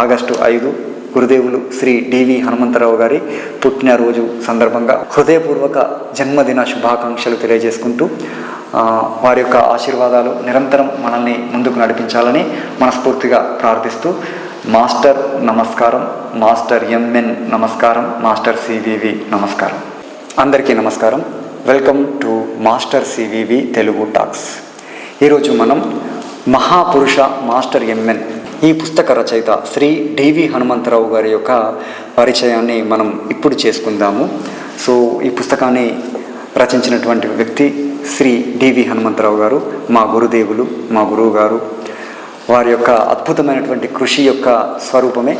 August 5 గురుదేవులు శ్రీ డివి హనుమంతరావు గారి పుట్టినరోజు సందర్భంగా హృదయపూర్వక జన్మదిన శుభాకాంక్షలు తెలియజేసుకుంటూ వారి యొక్క ఆశీర్వాదాలు నిరంతరం మనల్ని ముందుకు నడిపించాలని మనస్ఫూర్తిగా ప్రార్థిస్తూ మాస్టర్ నమస్కారం, మాస్టర్ ఎంఎన్ నమస్కారం, మాస్టర్ సివివి నమస్కారం. అందరికీ నమస్కారం. Welcome to master CVV Telugu talks. ఈరోజు మనం మహాపురుష మాస్టర్ ఎంఎన్ ఈ పుస్తక రచయిత శ్రీ డివి హనుమంతరావు గారి యొక్క పరిచయాన్ని మనం ఇప్పుడు చేసుకుందాము. సో ఈ పుస్తకాన్ని రచించినటువంటి వ్యక్తి శ్రీ డివి హనుమంతరావు గారు, మా గురుదేవులు, మా గురువు గారు. వారి యొక్క అద్భుతమైనటువంటి కృషి యొక్క స్వరూపమే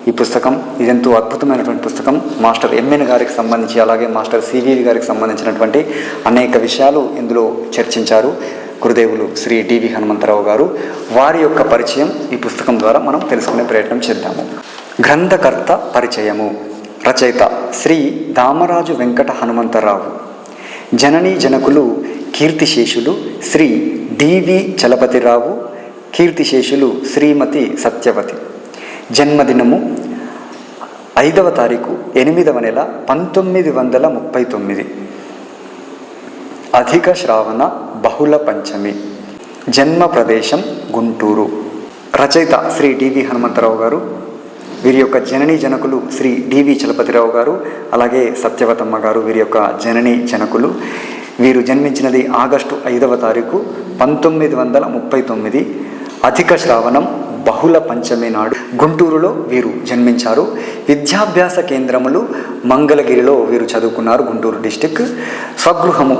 ఈ పుస్తకం. ఇదెంతో అద్భుతమైనటువంటి పుస్తకం. మాస్టర్ ఎంఎన్ గారికి సంబంధించి, అలాగే మాస్టర్ సివివి గారికి సంబంధించినటువంటి అనేక విషయాలు ఇందులో చర్చించారు గురుదేవులు శ్రీ డివి హనుమంతరావు గారు. వారి యొక్క పరిచయం ఈ పుస్తకం ద్వారా మనం తెలుసుకునే ప్రయత్నం చేద్దాము. గ్రంథకర్త పరిచయము. రచయిత శ్రీ దామరాజు వెంకట హనుమంతరావు. జననీ జనకులు కీర్తిశేషులు శ్రీ డివి చలపతిరావు, కీర్తిశేషులు శ్రీమతి సత్యవతి. జన్మదినము 5వ తారీఖు 8వ నెల 1939. అధిక శ్రావణ బహుళ పంచమి. జన్మ ప్రదేశం గుంటూరు. రచయిత శ్రీ డివి హనుమంతరావు గారు. వీరి యొక్క జననీ జనకులు శ్రీ డివి చలపతిరావు గారు, అలాగే సత్యవతమ్మ గారు వీరి యొక్క జననీ జనకులు. వీరు జన్మించినది ఆగస్టు 5వ తారీఖు 1939. అధిక శ్రావణం బహుళ పంచమి నాడు గుంటూరులో వీరు జన్మించారు. విద్యాభ్యాస కేంద్రములు మంగళగిరిలో వీరు చదువుకున్నారు, గుంటూరు డిస్టిక్. స్వగృహము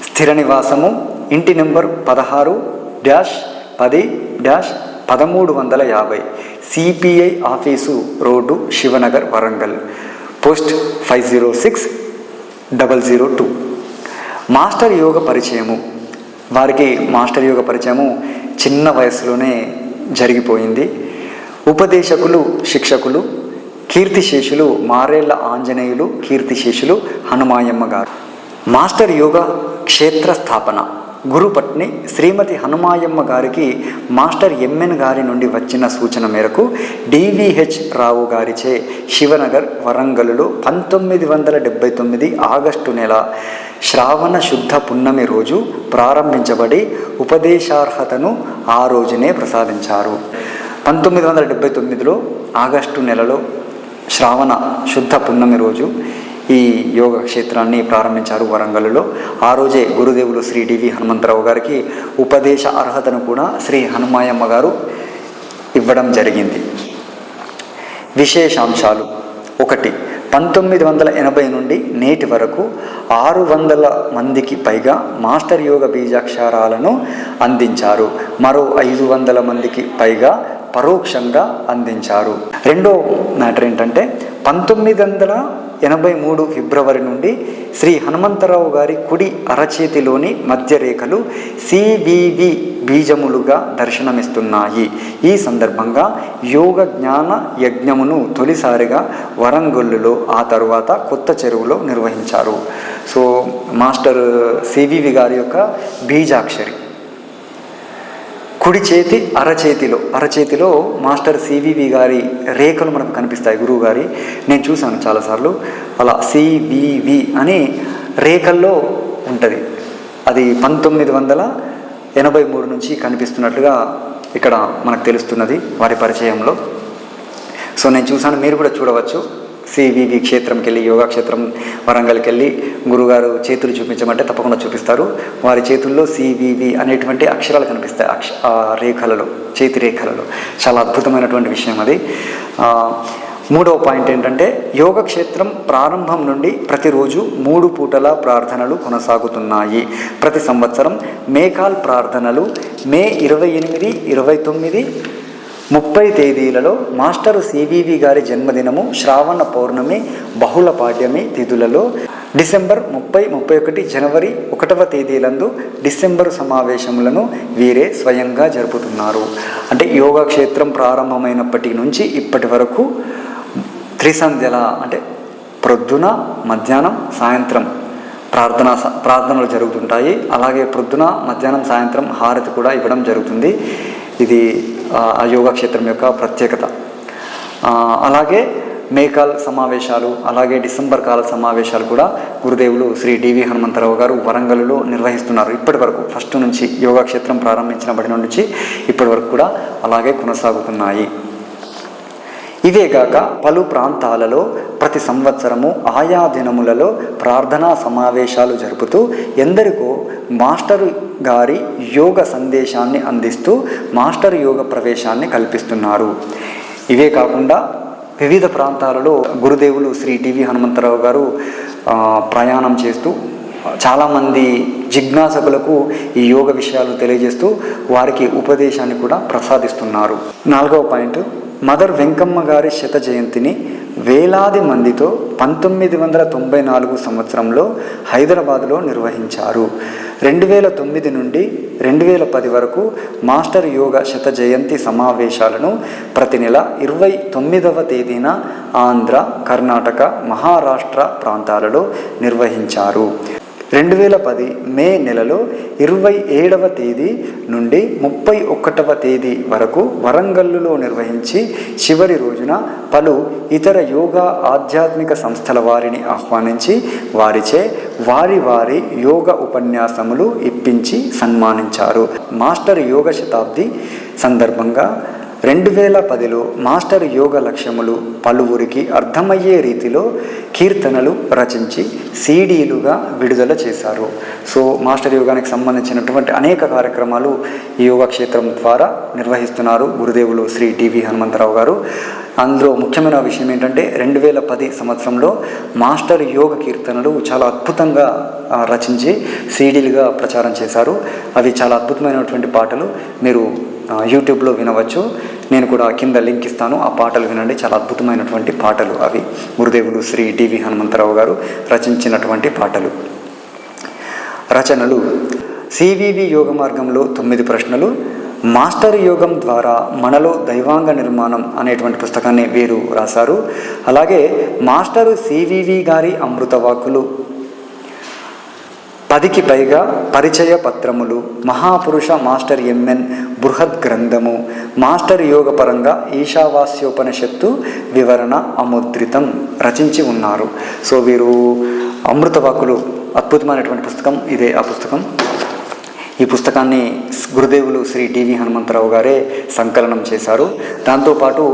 స్థిర నివాసము ఇంటి number 16-10-1350, CPI office road, Shivnagar, Warangal. Post 506002. Master yoga పరిచయము. వారికి మాస్టర్ యోగ పరిచయము చిన్న వయసులోనే జరిగిపోయింది. ఉపదేశకులు, శిక్షకులు కీర్తిశేషులు మారేళ్ల ఆంజనేయులు, కీర్తిశేషులు హనుమాయమ్మ గారు. మాస్టర్ యోగ క్షేత్ర స్థాపన. గురుపత్ని శ్రీమతి హనుమాయమ్మ గారికి మాస్టర్ ఎంఎన్ గారి నుండి వచ్చిన సూచన మేరకు డివిహెచ్ రావు గారిచే శివనగర్, వరంగల్లో 1979 ఆగస్టు నెల శ్రావణ శుద్ధ పున్నమి రోజు ప్రారంభించబడి ఉపదేశార్హతను ఆ రోజునే ప్రసాదించారు. 1979లో ఆగస్టు నెలలో శ్రావణ శుద్ధ పున్నమి రోజు ఈ యోగ క్షేత్రాన్ని ప్రారంభించారు వరంగల్లో. ఆ రోజే గురుదేవులు శ్రీ డివి హనుమంతరావు గారికి ఉపదేశ అర్హతను కూడా శ్రీ హనుమాయమ్మ గారు ఇవ్వడం జరిగింది. విశేషాంశాలు. 1. 1980 నుండి నేటి వరకు 600 మందికి పైగా మాస్టర్ యోగ బీజాక్షరాలను అందించారు. మరో 500 మందికి పైగా పరోక్షంగా అందించారు. రెండో మ్యాటర్ ఏంటంటే 1983 ఫిబ్రవరి నుండి శ్రీ హనుమంతరావు గారి కుడి అరచేతిలోని మధ్యరేఖలు సివివి బీజములుగా దర్శనమిస్తున్నాయి. ఈ సందర్భంగా యోగ జ్ఞాన యజ్ఞమును తొలిసారిగా వరంగల్లో, ఆ తరువాత కొత్త చెరువులో నిర్వహించారు. సో మాస్టర్ సివివి గారి యొక్క బీజాక్షరి కుడి చేతి అరచేతిలో మాస్టర్ సివివి గారి రేఖలు మనకు కనిపిస్తాయి, గురువు గారి. నేను చూశాను చాలాసార్లు. అలా సివివి అని రేఖల్లో ఉంటుంది. అది 1983 నుంచి కనిపిస్తున్నట్లుగా ఇక్కడ మనకు తెలుస్తున్నది వారి పరిచయంలో. సో నేను చూశాను, మీరు కూడా చూడవచ్చు. సివివి క్షేత్రంకి వెళ్ళి, యోగా క్షేత్రం వరంగల్కి వెళ్ళి గురుగారు చేతులు చూపించమంటే తప్పకుండా చూపిస్తారు. వారి చేతుల్లో సివివి అనేటువంటి అక్షరాలు కనిపిస్తాయి రేఖలలో, చేతి రేఖలలో. చాలా అద్భుతమైనటువంటి విషయం అది. మూడవ పాయింట్ ఏంటంటే యోగక్షేత్రం ప్రారంభం నుండి ప్రతిరోజు 3 పూటల ప్రార్థనలు కొనసాగుతున్నాయి. ప్రతి సంవత్సరం మేకాల్ ప్రార్థనలు మే 28, 29, 30 తేదీలలో మాస్టర్ సివివి గారి జన్మదినము, శ్రావణ పౌర్ణమి, బహుళ పాడ్యమి తిథులలో, డిసెంబర్ 30, 31, జనవరి 1వ తేదీలందు డిసెంబర్ సమావేశములను వీరే స్వయంగా జరుపుతున్నారు. అంటే యోగక్షేత్రం ప్రారంభమైనప్పటి నుంచి ఇప్పటి వరకు త్రిసంధ్యల అంటే ప్రొద్దున, మధ్యాహ్నం, సాయంత్రం ప్రార్థనలు జరుగుతుంటాయి. అలాగే ప్రొద్దున, మధ్యాహ్నం, సాయంత్రం హారతి కూడా ఇవ్వడం జరుగుతుంది. ఇది ఆ యోగక్షేత్రం యొక్క ప్రత్యేకత. అలాగే మేకాల్ సమావేశాలు, అలాగే డిసెంబర్ కాల సమావేశాలు కూడా గురుదేవులు శ్రీ డివి హనుమంతరావు గారు వరంగల్లో నిర్వహిస్తున్నారు. ఇప్పటి వరకు ఫస్ట్ నుంచి యోగాక్షేత్రం ప్రారంభించినప్పటి నుంచి ఇప్పటి వరకు కూడా అలాగే కొనసాగుతున్నాయి. ఇవేగాక పలు ప్రాంతాలలో ప్రతి సంవత్సరము ఆయా దినములలో ప్రార్థనా సమావేశాలు జరుపుతూ ఎందరికో మాస్టర్ గారి యోగ సందేశాన్ని అందిస్తూ మాస్టర్ యోగ ప్రవేశాన్ని కల్పిస్తున్నారు. ఇవే కాకుండా వివిధ ప్రాంతాలలో గురుదేవులు శ్రీ డివి హనుమంతరావు గారు ప్రయాణం చేస్తూ చాలామంది జిజ్ఞాసకులకు ఈ యోగ విషయాలు తెలియజేస్తూ వారికి ఉపదేశాన్ని కూడా ప్రసాదిస్తున్నారు. 4వ పాయింట్, మదర్ వెంకమ్మ గారి శత జయంతిని వేలాది మందితో 1994 సంవత్సరంలో హైదరాబాదులో నిర్వహించారు. 2009 నుండి 2010 వరకు మాస్టర్ యోగ శత జయంతి సమావేశాలను ప్రతి నెల 29వ తేదీన ఆంధ్ర, కర్ణాటక, మహారాష్ట్ర ప్రాంతాలలో నిర్వహించారు. 2010 మే నెలలో 27వ తేదీ నుండి 31వ తేదీ వరకు వరంగల్లులో నిర్వహించి చివరి రోజున పలు ఇతర యోగా ఆధ్యాత్మిక సంస్థల వారిని ఆహ్వానించి వారిచే వారి యోగ ఉపన్యాసములు ఇప్పించి సన్మానించారు. మాస్టర్ యోగ శతాబ్ది సందర్భంగా 2010లో మాస్టర్ యోగ లక్ష్యములు పలువురికి అర్థమయ్యే రీతిలో కీర్తనలు రచించి సీడీలుగా విడుదల చేశారు. సో మాస్టర్ యోగానికి సంబంధించినటువంటి అనేక కార్యక్రమాలు ఈ యోగక్షేత్రం ద్వారా నిర్వహిస్తున్నారు గురుదేవులు శ్రీ డివి హనుమంతరావు గారు. అందులో ముఖ్యమైన విషయం ఏంటంటే 2010 సంవత్సరంలో మాస్టర్ యోగ కీర్తనలు చాలా అద్భుతంగా రచించి సీడీలుగా ప్రచారం చేశారు. అవి చాలా అద్భుతమైనటువంటి పాటలు, మీరు యూట్యూబ్లో వినవచ్చు. నేను కూడా కింద లింక్ ఇస్తాను, ఆ పాటలు వినండి. చాలా అద్భుతమైనటువంటి పాటలు అవి, గురుదేవులు శ్రీ డివి హనుమంతరావు గారు రచించినటువంటి పాటలు. రచనలు: సివివి యోగ మార్గంలో 9 ప్రశ్నలు, మాస్టర్ యోగం ద్వారా మనలో దైవాంగ నిర్మాణం అనేటువంటి పుస్తకాన్ని వీరు రాశారు. అలాగే మాస్టర్ సివివి గారి అమృతవాక్కులు, 10కి పైగా పరిచయ పత్రములు, మహాపురుష మాస్టర్ ఎంఎన్ బృహద్ గ్రంథము, మాస్టర్ యోగ పరంగా ఈశావాస్యోపనిషత్తు వివరణ అముద్రితం రచించి ఉన్నారు. సో వీరు అమృతవాక్కులు అద్భుతమైనటువంటి పుస్తకం, ఇదే ఆ పుస్తకం. ఈ పుస్తకాన్ని గురుదేవులు శ్రీ డివి హనుమంతరావు గారే సంకలనం చేశారు. దాంతోపాటు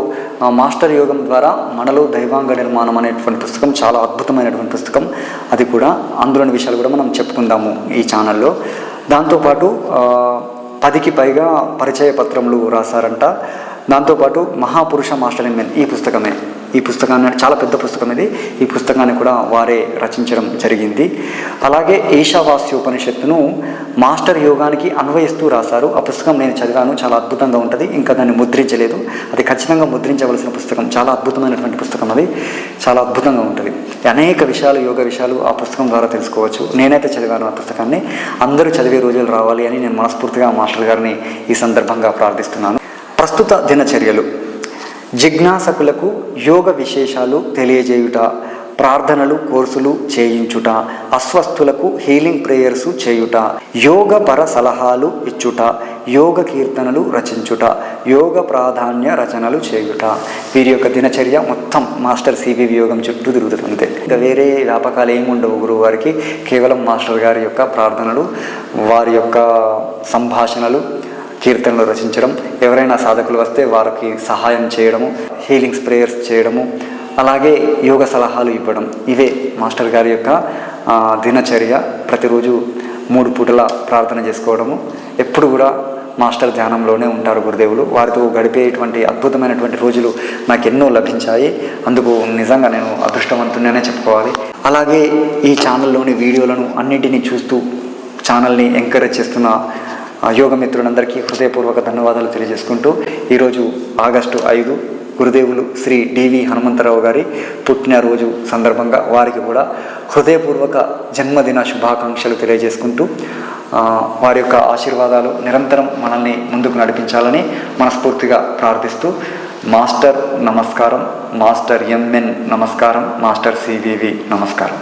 మాస్టర్ యోగం ద్వారా మనలో దైవాంగ నిర్మాణం అనేటువంటి పుస్తకం చాలా అద్భుతమైనటువంటి పుస్తకం. అది కూడా అందులోని విషయాలు కూడా మనం చెప్పుకుందాము ఈ ఛానల్లో. దాంతోపాటు 10కి పైగా పరిచయ పత్రములు రాశారంట. దాంతోపాటు మహాపురుష మాస్టర్ ఎంఎన్ ఈ పుస్తకాన్ని చాలా పెద్ద పుస్తకం ఇది. ఈ పుస్తకాన్ని కూడా వారే రచించడం జరిగింది. అలాగే ఈశావాస్యోపనిషత్తును మాస్టర్ యోగానికి అన్వయిస్తూ రాశారు. ఆ పుస్తకం నేను చదివాను, చాలా అద్భుతంగా ఉంటుంది. ఇంకా దాన్ని ముద్రించలేదు, అది ఖచ్చితంగా ముద్రించవలసిన పుస్తకం. చాలా అద్భుతమైనటువంటి పుస్తకం, అది చాలా అద్భుతంగా ఉంటుంది. అనేక విషయాలు, యోగ విషయాలు ఆ పుస్తకం ద్వారా తెలుసుకోవచ్చు. నేనైతే చదివాను ఆ పుస్తకాన్ని. అందరూ చదివే రోజులు రావాలి అని నేను మనస్ఫూర్తిగా మాస్టర్ గారిని ఈ సందర్భంగా ప్రార్థిస్తున్నాను. ప్రస్తుత దినచర్యలు: జిజ్ఞాసకులకు యోగ విశేషాలు తెలియజేయుట, ప్రార్థనలు కోర్సులు చేయించుట, అస్వస్థులకు హీలింగ్ ప్రేయర్స్ చేయుట, యోగ పర సలహాలు ఇచ్చుట, యోగ కీర్తనలు రచించుట, యోగ ప్రాధాన్య రచనలు చేయుట. వీరి యొక్క దినచర్య మొత్తం మాస్టర్ సివివి యోగం చుట్టూ తిరుగుతుంది. ఇంకా వేరే వ్యాపకాలు ఏమి ఉండవు గురువు వారికి. కేవలం మాస్టర్ గారి యొక్క ప్రార్థనలు, వారి యొక్క సంభాషణలు, కీర్తనలు రచించడం, ఎవరైనా సాధకులు వస్తే వారికి సహాయం చేయడము, హీలింగ్స్ ప్రేయర్స్ చేయడము, అలాగే యోగ సలహాలు ఇవ్వడం. ఇవే మాస్టర్ గారి యొక్క దినచర్య. ప్రతిరోజు 3 పూటల ప్రార్థన చేసుకోవడము. ఎప్పుడు కూడా మాస్టర్ ధ్యానంలోనే ఉంటారు గురుదేవులు. వారితో గడిపేటువంటి అద్భుతమైనటువంటి రోజులు నాకు ఎన్నో లభించాయి. అందుకు నిజంగా నేను అదృష్టవంతుడినే చెప్పుకోవాలి. అలాగే ఈ ఛానల్లోని వీడియోలను అన్నింటినీ చూస్తూ ఛానల్ని ఎంకరేజ్ చేస్తున్న యోగ మిత్రులందరికీ హృదయపూర్వక ధన్యవాదాలు తెలియజేసుకుంటూ, ఈరోజు ఆగస్టు 5 గురుదేవులు శ్రీ డివి హనుమంతరావు గారి పుట్టినరోజు సందర్భంగా వారికి కూడా హృదయపూర్వక జన్మదిన శుభాకాంక్షలు తెలియజేసుకుంటూ, వారి యొక్క ఆశీర్వాదాలు నిరంతరం మనల్ని ముందుకు నడిపించాలని మనస్ఫూర్తిగా ప్రార్థిస్తూ, మాస్టర్ నమస్కారం, మాస్టర్ ఎంఎన్ నమస్కారం, మాస్టర్ సివివి నమస్కారం.